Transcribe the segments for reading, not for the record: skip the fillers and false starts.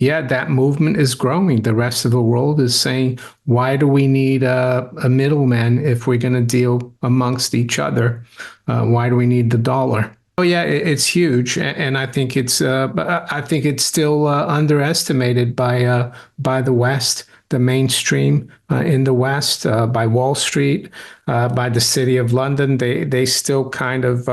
Yeah, that movement is growing. The rest of the world is saying, why do we need a middleman if we're going to deal amongst each other? Why do we need the dollar? Oh yeah, it's huge, and I think it's still underestimated by the West, the mainstream in the West, by Wall Street, by the City of London. They still kind of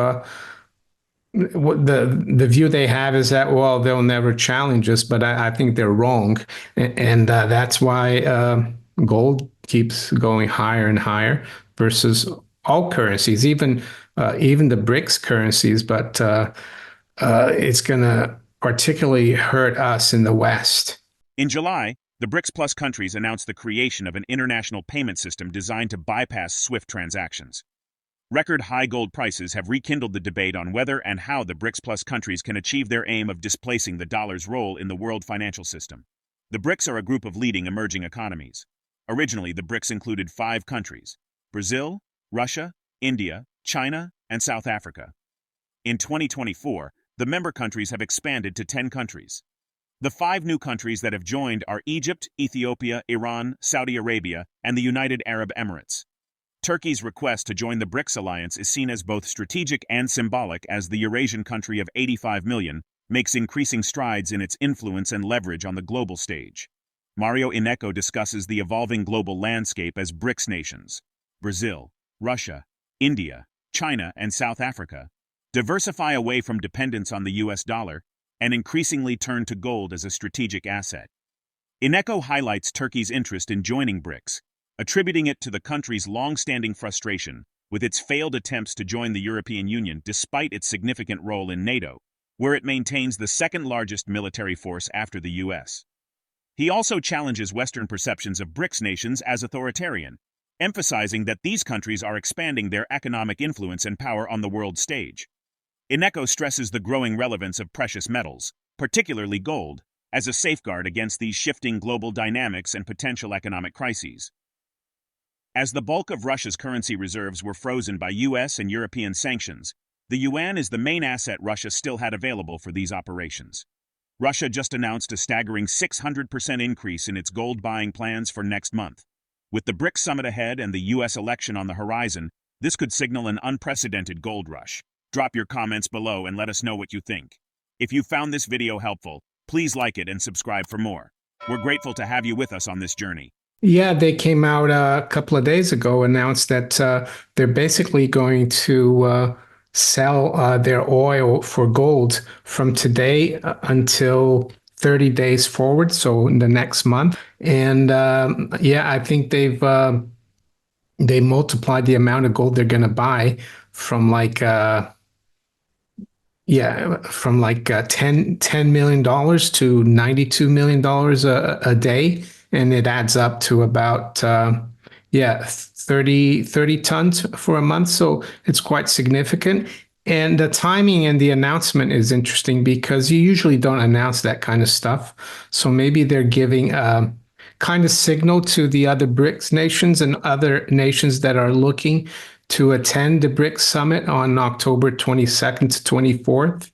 what the view they have is that, well, they'll never challenge us, but I think they're wrong, and that's why gold keeps going higher and higher versus all currencies, even the BRICS currencies. But it's going to particularly hurt us in the West. In July, the BRICS Plus countries announced the creation of an international payment system designed to bypass SWIFT transactions. Record high gold prices have rekindled the debate on whether and how the BRICS Plus countries can achieve their aim of displacing the dollar's role in the world financial system. The BRICS are a group of leading emerging economies. Originally, the BRICS included 5 countries: Brazil, Russia, India, China, and South Africa. In 2024, the member countries have expanded to 10 countries. The 5 new countries that have joined are Egypt, Ethiopia, Iran, Saudi Arabia, and the United Arab Emirates. Turkey's request to join the BRICS alliance is seen as both strategic and symbolic, as the Eurasian country of 85 million makes increasing strides in its influence and leverage on the global stage. Mario Innecco discusses the evolving global landscape as BRICS nations, Brazil, Russia, India, China, and South Africa, diversify away from dependence on the US dollar and increasingly turn to gold as a strategic asset. Innecco highlights Turkey's interest in joining BRICS, attributing it to the country's long-standing frustration with its failed attempts to join the European Union despite its significant role in NATO, where it maintains the second-largest military force after the US. He also challenges Western perceptions of BRICS nations as authoritarian, emphasizing that these countries are expanding their economic influence and power on the world stage. Innecco stresses the growing relevance of precious metals, particularly gold, as a safeguard against these shifting global dynamics and potential economic crises. As the bulk of Russia's currency reserves were frozen by US and European sanctions, the yuan is the main asset Russia still had available for these operations. Russia just announced a staggering 600% increase in its gold buying plans for next month. With the BRICS summit ahead and the US election on the horizon, this could signal an unprecedented gold rush. Drop your comments below and let us know what you think. If you found this video helpful, please like it and subscribe for more. We're grateful to have you with us on this journey. Yeah, they came out a couple of days ago, announced that they're basically going to sell their oil for gold from today until 30 days forward, so in the next month. And yeah, I think they multiplied the amount of gold they're going to buy from like $10 million to $92 million a day. And it adds up to about 30 tons for a month. So it's quite significant. And the timing and the announcement is interesting because you usually don't announce that kind of stuff. So maybe they're giving a kind of signal to the other BRICS nations and other nations that are looking to attend the BRICS summit on October 22nd to 24th,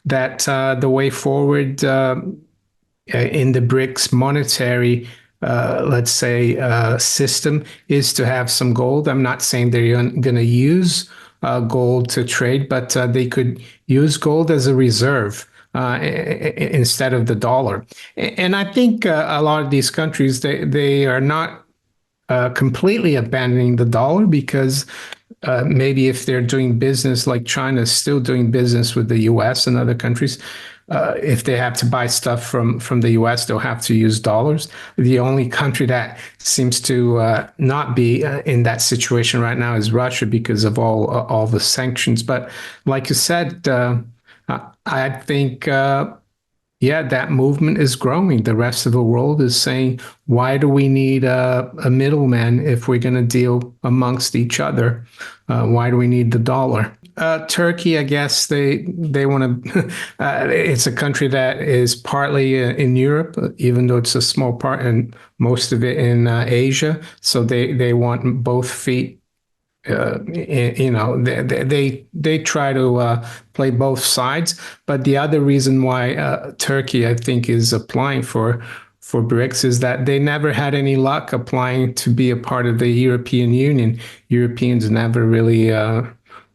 that the way forward in the BRICS monetary, let's say, system is to have some gold. I'm not saying they're going to use gold to trade, but they could use gold as a reserve instead of the dollar. And I think a lot of these countries, they are not completely abandoning the dollar because maybe if they're doing business like China is still doing business with the US and other countries, if they have to buy stuff from the US, they'll have to use dollars. The only country that seems to not be in that situation right now is Russia because of all the sanctions. But like you said, I think yeah, that movement is growing. The rest of the world is saying, why do we need a middleman if we're going to deal amongst each other? Why do we need the dollar? Turkey, I guess they want to. It's a country that is partly in Europe, even though it's a small part, and most of it in Asia. So they want both feet they try to play both sides. But the other reason why Turkey, I think, is applying for BRICS is that they never had any luck applying to be a part of the European Union. Europeans never really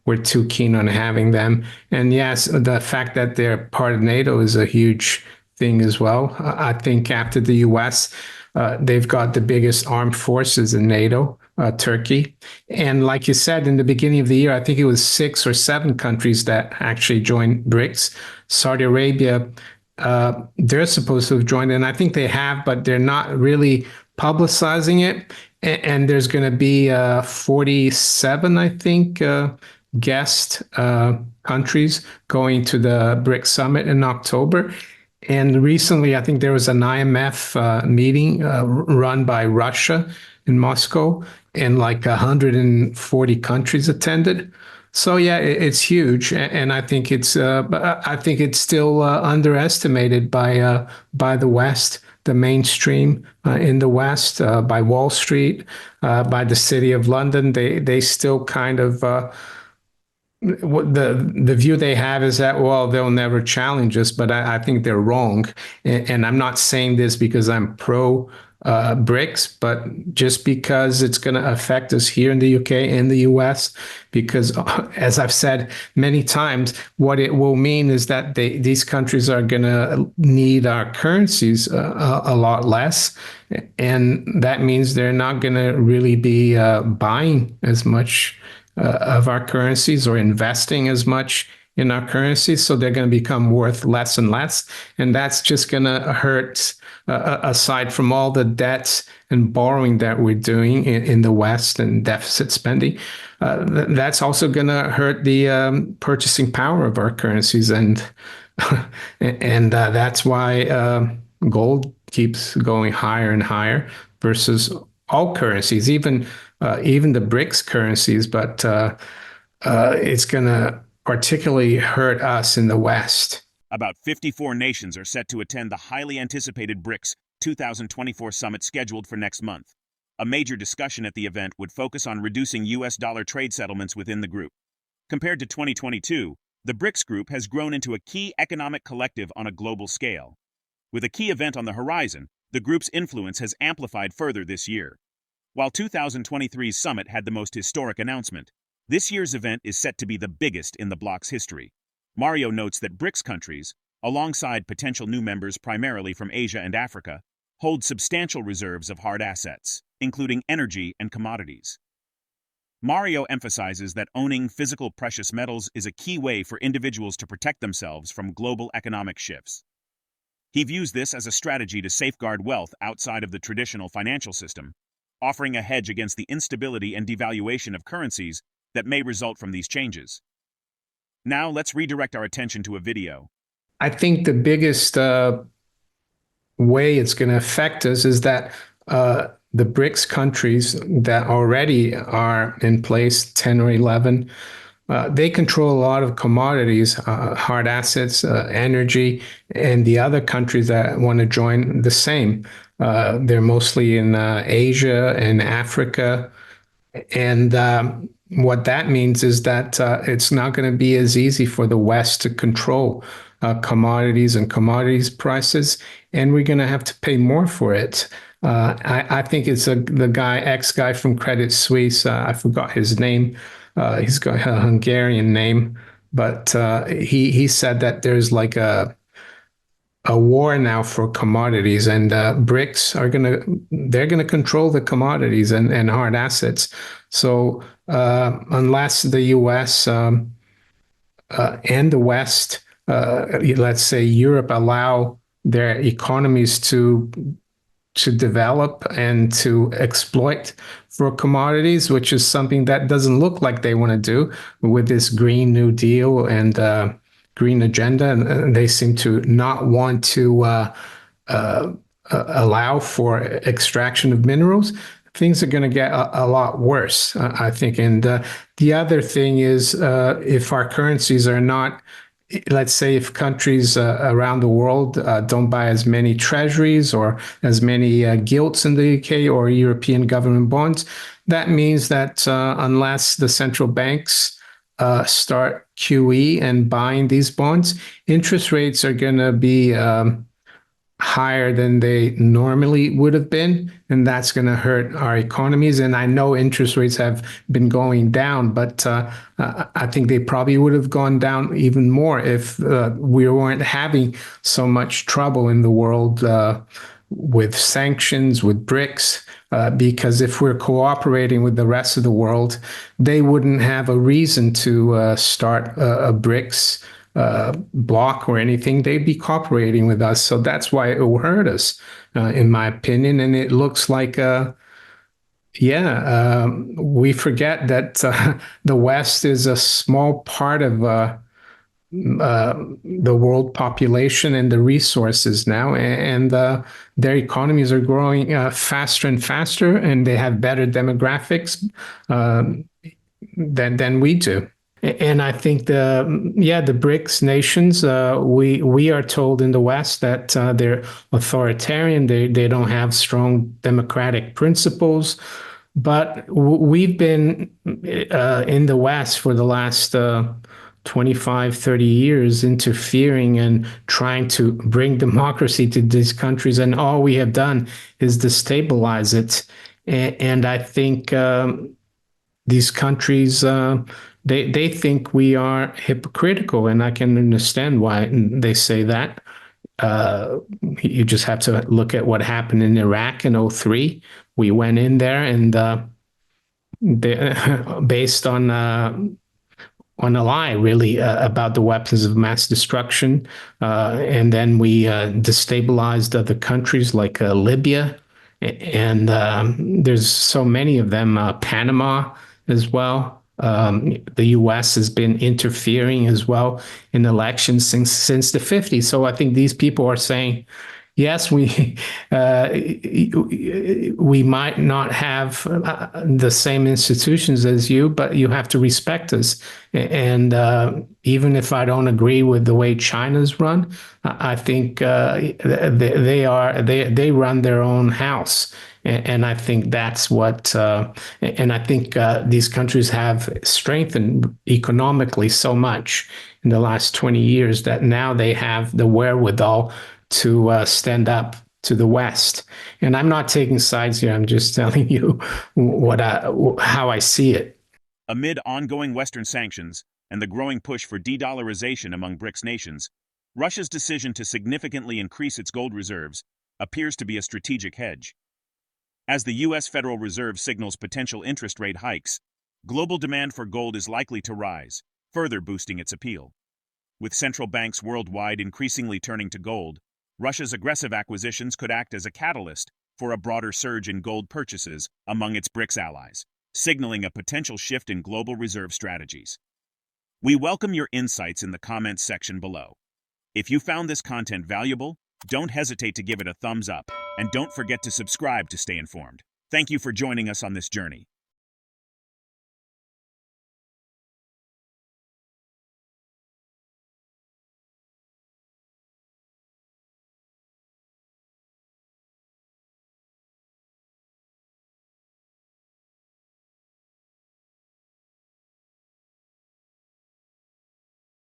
were too keen on having them. And yes, the fact that they're part of NATO is a huge thing as well. I think after the US, they've got the biggest armed forces in NATO, Turkey. And like you said, in the beginning of the year, I think it was 6 or 7 countries that actually joined BRICS. Saudi Arabia, they're supposed to have joined, and I think they have, but they're not really publicizing it. And there's going to be 47, I think, guest countries going to the BRICS summit in October. And recently, I think there was an IMF meeting run by Russia in Moscow, and like 140 countries attended. So yeah, it's huge, and I think it's still underestimated by the West, the mainstream in the West, by Wall Street, by the City of London. They still kind of what the view they have is that, well, they'll never challenge us, but I think they're wrong. And I'm not saying this because I'm pro BRICS, but just because it's going to affect us here in the UK and the US. Because as I've said many times, what it will mean is that these countries are going to need our currencies a lot less. And that means they're not going to really be buying as much of our currencies or investing as much in our currencies. So they're going to become worth less and less. And that's just going to hurt, aside from all the debts and borrowing that we're doing in the West and deficit spending. That's also going to hurt the purchasing power of our currencies. And, and that's why gold keeps going higher and higher versus all currencies, even the BRICS currencies, but it's going to particularly hurt us in the West. About 54 nations are set to attend the highly anticipated BRICS 2024 summit scheduled for next month. A major discussion at the event would focus on reducing US dollar trade settlements within the group. Compared to 2022, the BRICS group has grown into a key economic collective on a global scale. With a key event on the horizon, the group's influence has amplified further this year. While 2023's summit had the most historic announcement, this year's event is set to be the biggest in the bloc's history. Mario notes that BRICS countries, alongside potential new members primarily from Asia and Africa, hold substantial reserves of hard assets, including energy and commodities. Mario emphasizes that owning physical precious metals is a key way for individuals to protect themselves from global economic shifts. He views this as a strategy to safeguard wealth outside of the traditional financial system, offering a hedge against the instability and devaluation of currencies that may result from these changes. Now, let's redirect our attention to a video. I think the biggest way it's going to affect us is that the BRICS countries that already are in place, 10 or 11, they control a lot of commodities, hard assets, energy, and the other countries that want to join the same. They're mostly in Asia and Africa. And what that means is that it's not going to be as easy for the West to control commodities and commodities prices, and we're going to have to pay more for it. I think it's the ex-guy from Credit Suisse. I forgot his name. He's got a Hungarian name, but he said that there's like a war now for commodities, and BRICS they're gonna control the commodities and hard assets. So unless the U.S. And the West, let's say Europe, allow their economies to develop and to exploit for commodities, which is something that doesn't look like they want to do with this Green New Deal and green agenda. And they seem to not want to allow for extraction of minerals. Things are going to get a lot worse, I think. And the other thing is, if our currencies are not let's say if countries around the world don't buy as many treasuries or as many gilts in the UK or European government bonds, that means that unless the central banks start QE and buying these bonds, interest rates are going to be higher than they normally would have been, and that's going to hurt our economies. And I know interest rates have been going down, but I think they probably would have gone down even more if we weren't having so much trouble in the world with sanctions, with BRICS. Because if we're cooperating with the rest of the world, they wouldn't have a reason to start a BRICS block or anything. They'd be cooperating with us. So that's why it will hurt us, in my opinion. And it looks like, we forget that the West is a small part of the world population and the resources now, and their economies are growing faster and faster, and they have better demographics than we do. And I think the BRICS nations, we are told in the West that they're authoritarian. They don't have strong democratic principles. But we've been in the West for the last 25, 30 years interfering and trying to bring democracy to these countries. And all we have done is destabilize it. And I think these countries, they think we are hypocritical, and I can understand why they say that. You just have to look at what happened in Iraq in '03. We went in there and based on a lie, really, about the weapons of mass destruction. And then we destabilized other countries like Libya. And there's so many of them, Panama as well. The US has been interfering as well in elections since the '50s. So I think these people are saying, yes, we might not have the same institutions as you, but you have to respect us. And even if I don't agree with the way China's run, I think they run their own house. And I think that's what, and I think these countries have strengthened economically so much in the last 20 years that now they have the wherewithal to stand up to the West. And I'm not taking sides here. I'm just telling you how I see it. Amid ongoing Western sanctions and the growing push for de-dollarization among BRICS nations, Russia's decision to significantly increase its gold reserves appears to be a strategic hedge. As the U.S. Federal Reserve signals potential interest rate hikes, global demand for gold is likely to rise, further boosting its appeal. With central banks worldwide increasingly turning to gold, Russia's aggressive acquisitions could act as a catalyst for a broader surge in gold purchases among its BRICS allies, signaling a potential shift in global reserve strategies. We welcome your insights in the comments section below. If you found this content valuable, don't hesitate to give it a thumbs up, and don't forget to subscribe to stay informed. Thank you for joining us on this journey.